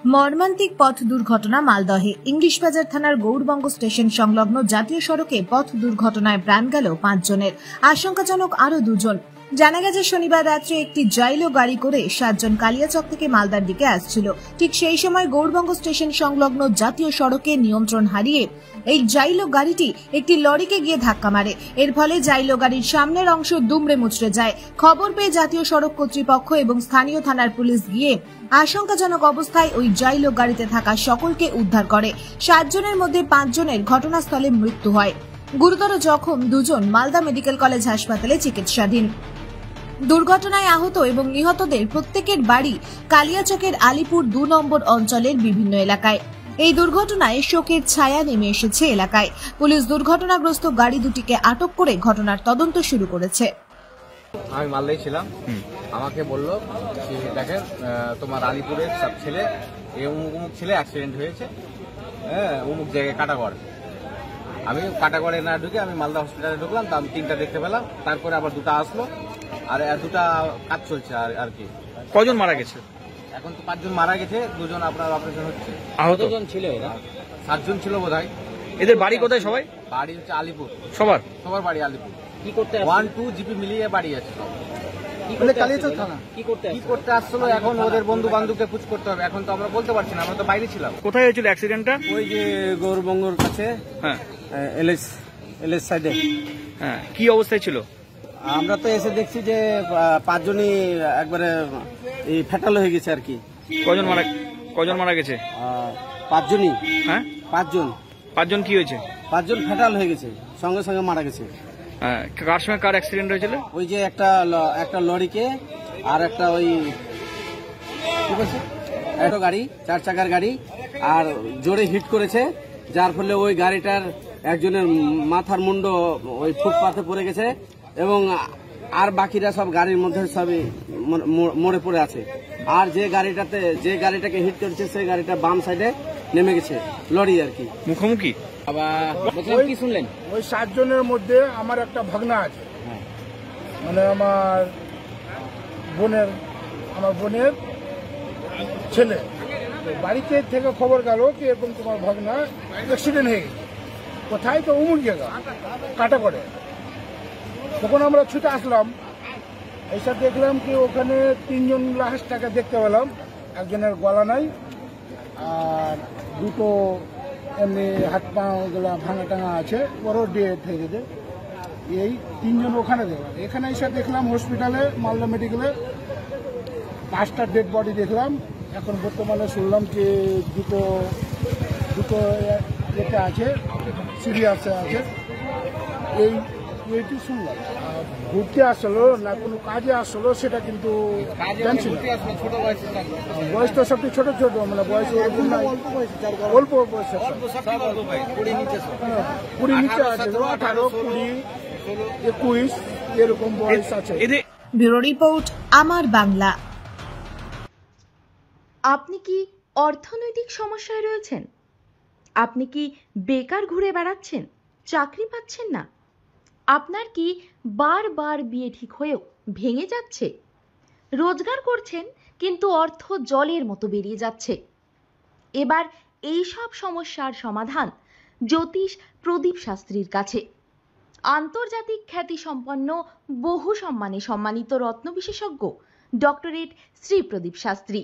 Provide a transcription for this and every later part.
মর্মান্তিক পথ দুর্ঘটনা মালদহে ইংলিশ বাজার থানার গৌরবঙ্গ স্টেশন সংলগ্ন জাতীয় সড়কে পথ দুর্ঘটনায় প্রাণ গেল 5 জনের, আশঙ্কাজনক আরো 2 জন। জানা গেছে শনিবার রাত্রে একটি জাইলো গাড়ি করে 7 জন কালিয়াচক থেকে মালদার দিকে আসছিল। ঠিক সেই সময় গৌরবঙ্গ স্টেশন সংলগ্ন জাতীয় সড়কে নিয়ন্ত্রণ হারিয়ে এই জাইলো গাড়িটি একটি লরিকে গিয়ে ধাক্কা মারে। এর ফলে জাইলো গাড়ির সামনের অংশ দুমড়ে মুচড়ে যায়। খবর পেয়ে জাতীয় সড়ক কর্তৃপক্ষ এবং স্থানীয় থানার পুলিশ গিয়ে আশঙ্কাজনক অবস্থায় ওই জাইলো গাড়িতে থাকা সকলকে উদ্ধার করে। 7 জনের মধ্যে 5 জনের ঘটনাস্থলে মৃত্যু হয়। গুরুতর জখম 2 জন মালদা মেডিকেল কলেজ হাসপাতালে চিকিৎসাধীন। দুর্ঘটনায় আহত এবং নিহতদের প্রত্যেকের বাড়ি কালিয়াচকের আলিপুর 2 নম্বর অঞ্চলের বিভিন্ন এলাকায়। এই দুর্ঘটনায় শোকের ছায়া নেমে এসেছে এলাকায়। পুলিশ দুর্ঘটনাগ্রস্ত গাড়ি দুটিকে আটক করে ঘটনার তদন্ত শুরু করেছে। আমি মালদায় ছিলাম, আমাকে বললো দেখেন তোমার আলিপুরের সব ছেলে অমুক ছেলে অ্যাক্সিডেন্ট হয়েছে, হ্যাঁ অমুক জায়গায় কাটাগড়। আমি কাটাগড়ে না ঢুকে আমি মালদা হসপিটালে ঢুকলাম, তা আমি 3টা দেখতে পেলাম। তারপরে আবার 2টা আসলো, আর 2টা কাজ চলছে আর কি। কজন মারা গেছে? এখন তো 5 জন মারা গেছে, 2 জন আপনার অপারেশন হচ্ছে। আহত জন ছিল এরা? 7 জন ছিল বোধ হয়। এদের বাড়ি কোথায়? সবাই বাড়ি হচ্ছে আলিপুর। সবার বাড়ি আলিপুর। কি করতে 1-2 জিপি মিলিয়ে বাড়ি আছে। কি করতে আসছিল এখন ওদের বন্ধু বান্ধবকে পুছ করতে হবে। এখন তো আমরা বলতে পারছি না, আমরা তো বাইরে ছিলাম। কোথায় হয়েছিল অ্যাক্সিডেন্টটা? ওই যে গৌরবঙ্গর কাছে, হ্যাঁ এলএস সাইডে। হ্যাঁ, কি অবস্থায় ছিল? আমরা তো এসে দেখছি যে 5 জনই একবারে এই ফ্যাটাল হয়ে গেছে আর কি। কজন মারা গেছে? 5 জনই। হ্যাঁ 5 জন। 5 জন কি হয়েছে? 5 জন ফ্যাটাল হয়ে গেছে, সঙ্গে সঙ্গে মারা গেছে। হ্যাঁ, কার সঙ্গে কার অ্যাক্সিডেন্ট হয়েছিল? ওই যে একটা লরিকে আর একটা ওই কি বলছে একটা গাড়ি, 4 চাকার গাড়ি, আর জোরে হিট করেছে, যার ফলে ওই গাড়িটার একজনের মাথার মুন্ড ওই ফুটপাথে পড়ে গেছে এবং আর বাকিরা সব গাড়ির মধ্যে সবই মরে পড়ে আছে। আর যে গাড়িটাকে হিট করেছে সেই গাড়িটা বাম সাইডে নেমে গেছে, লরি আর কি, মুখোমুখি। কি শুনলেন? ওই 7 জনের মধ্যে আমার একটা ভাগনা আছে, মানে আমার বোনের ছেলে। বাড়িতে থেকে খবর গেল কি এরকম তোমার ভাগনা অ্যাক্সিডেন্ট হয়ে গেছে। কোথায়? তো উমুর জায়গা কাটাগড়ে। তখন আমরা ছুটে আসলাম, এইসব দেখলাম কি ওখানে 3 জন লাশটাকে দেখতে পেলাম। একজনের গলা নাই, আর 2টো এমনি হাত পা গুলা ভাঙা টাঙা আছে, ওরও ডেথ হয়ে গেছে। এই 3 জন ওখানে দেখলাম। এখানে এসে দেখলাম হসপিটালে, মালদা মেডিকেলে 5টা ডেড বডি দেখলাম। এখন বর্তমানে শুনলাম যে দুটো এতে আছে, সিরিয়াসে আছে। এইটি শুনলাম। ঘুরতে আসলো না কোনো কাজে আসলো সেটা কিন্তু জানছি না। বয়স তো সবটি ছোট, মানে বয়স এরকম নাই, অল্প বয়স, 20 নিচে আছে, 18, 20, 21 এরকম বয়স আছে। ব্যুরো রিপোর্ট, আমার বাংলা। আপনি কি অর্থনৈতিক সমস্যায় রয়েছেন? আপনি কি বেকার ঘুরে বেড়াচ্ছেন, চাকরি পাচ্ছেন না? আপনার কি বারবার বিয়ে ঠিক হয়েও ভেঙে যাচ্ছে? রোজগার করছেন কিন্তু অর্থ জলের মতো বেরিয়ে যাচ্ছে। এবার এই সব সমস্যার সমাধান জ্যোতিষ প্রদীপ শাস্ত্রীর কাছে। আন্তর্জাতিক খ্যাতিসম্পন্ন, বহু সম্মানে সম্মানিত রত্ন বিশেষজ্ঞ ডক্টরেট শ্রী প্রদীপ শাস্ত্রী,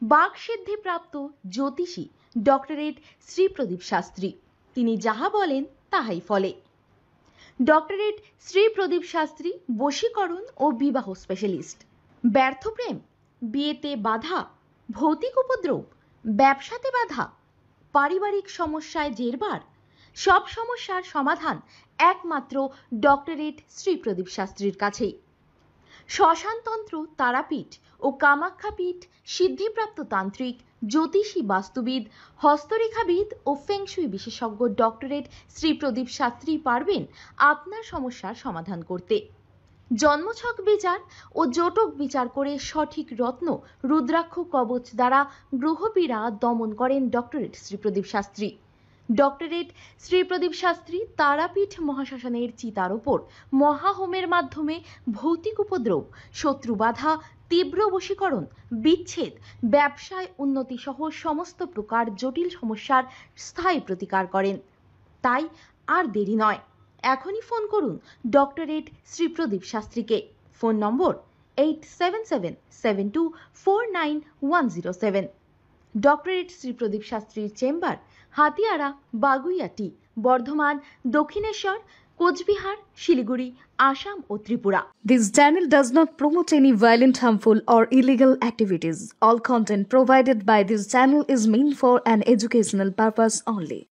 বাকসিদ্ধিপ্রাপ্ত জ্যোতিষী ডক্টরেট শ্রী প্রদীপ শাস্ত্রী। তিনি যাহা বলেন তাহাই ফলে। ডক্টরেট শ্রী প্রদীপ শাস্ত্রী বশীকরণ ও বিবাহ স্পেশালিস্ট। ব্যর্থ প্রেম, বিয়েতে বাধা, ভৌতিক উপদ্রব, ব্যবসাতে বাধা, পারিবারিক সমস্যায় জেরবার, সব সমস্যার সমাধান একমাত্র ডক্টরেট শ্রী প্রদীপ শাস্ত্রীর কাছেই। শ্মশানতন্ত্র, তারাপীঠ ও কামাখ্যাপীঠ, সিদ্ধিপ্রাপ্ত তান্ত্রিক, জ্যোতিষী, বাস্তুবিদ, হস্তরেখাবিদ ও ফেংশুই বিশেষজ্ঞ ডক্টরেট শ্রী প্রদীপ শাস্ত্রী পারবেন আপনার সমস্যার সমাধান করতে। জন্মছক বিচার ও জটক বিচার করে সঠিক রত্ন, রুদ্রাক্ষ কবচ দ্বারা গ্রহপীড়া দমন করেন ডক্টরেট শ্রী প্রদীপ শাস্ত্রী। ডক্টরেট শ্রী প্রদীপ শাস্ত্রী তারাপীঠ মহাশ্মশানের চিতার ওপর মহাহোমের মাধ্যমে ভৌতিক উপদ্রব, শত্রু বাধা, তীব্র বশীকরণ, বিচ্ছেদ, ব্যবসায় উন্নতি সহ সমস্ত প্রকার জটিল সমস্যার স্থায়ী প্রতিকার করেন। তাই আর দেরি নয়, এখনই ফোন করুন ডক্টরেট শ্রী প্রদীপ শাস্ত্রীকে। Phone number 8777249107। Doctorate Shri Pradip শাস্ত্রীর চেম্বার হাতিয়ারা, বাগুইয়াটি, বর্ধমান, দক্ষিণেশ্বর, কোচবিহার, শিলিগুড়ি, আসাম ও Tripura. This channel does not promote any violent, harmful or illegal activities. All content provided by this channel is meant for an educational purpose only.